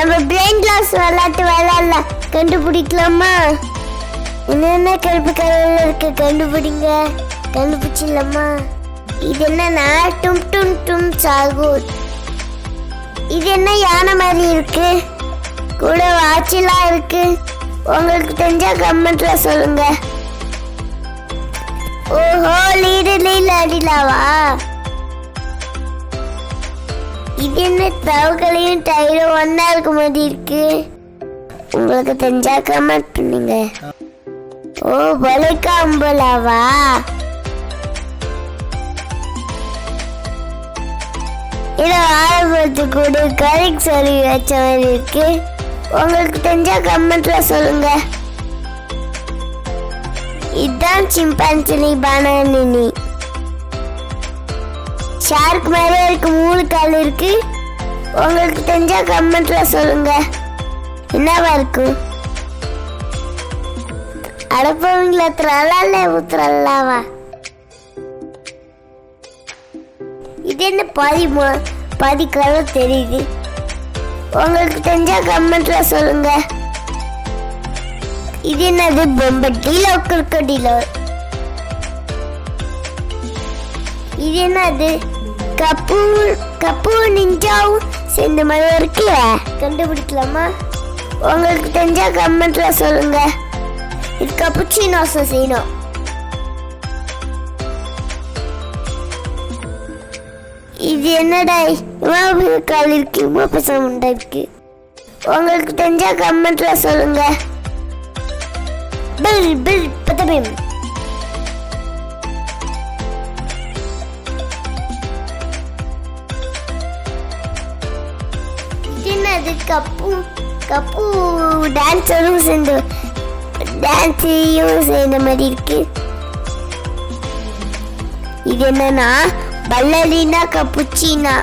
நம்ம brain class விளையாட்டு விளையாடலாம். கண்டுபிடிக்கலாமா? என்னென்ன கருப்பு கலர்ல இருக்கு கண்டுபிடிங்க. கண்டுபிடிச்சிடலாமா? இது என்னன்னா டும் டும் டும் சாகூர். இது என்ன யானை மாதிரி இருக்கு, கூட வாட்செல்லாம் இருக்கு. உங்களுக்கு தெரிஞ்சா கமெண்ட்ல சொல்லுங்க. ஓஹோ, லீடர்ல அடிலாவா? இது என்ன தவக்களையும் டயரும் ஒன்னா இருக்க மாதிரி இருக்கு. உங்களுக்கு தெரிஞ்சா கமெண்ட் பண்ணுங்க. ஓ, பலைக்கா அம்பலாவா? இதை ஆரம்பத்து கூட கரெக்ட் சொல்லி வச்ச மாதிரி இருக்கு. உங்களுக்கு தெரிஞ்சா கமெண்ட்ல சொல்லுங்க. இதுதான் சிம்பான்சி பனானினி. ஷார்க் மேலே இருக்கு, 3 கால் இருக்கு. உங்களுக்கு தெரிஞ்சா கமெண்ட்ல சொல்லுங்க. என்னவா இருக்கும்? அடப்பவங்கள த்ரலால உத்ரலாவா? இது என்ன பாதி கலர் தெரியுது. உங்களுக்கு தெரிஞ்சா கமெண்ட்ல சொல்லுங்க. இது என்னது? பொம்பட்டிலோ குறுக்கடிலோ? இது என்னது? கப்பு நிஞ்சாவும் சேர்ந்த மாதிரி இருக்கு. கண்டுபிடிக்கலாமா? உங்களுக்கு தெரிஞ்சா கமெண்ட்ல சொல்லுங்க. இது கப்புச்சினோ சீனோ. இது என்னடா இவ்வளவு கால் இருக்கு, இவ்வளவு சவுண்டா இருக்கு. உங்களுக்கு தெரிஞ்சா கமெண்ட்ல சொல்லுங்க. பில் பில் பதபிம். இது கப்பு டான்ஸரும் சேர்ந்து டான்ஸையும் சேர்ந்த மாதிரி இருக்கு. இது என்னன்னா பல்லரினா கப்புச்சினா.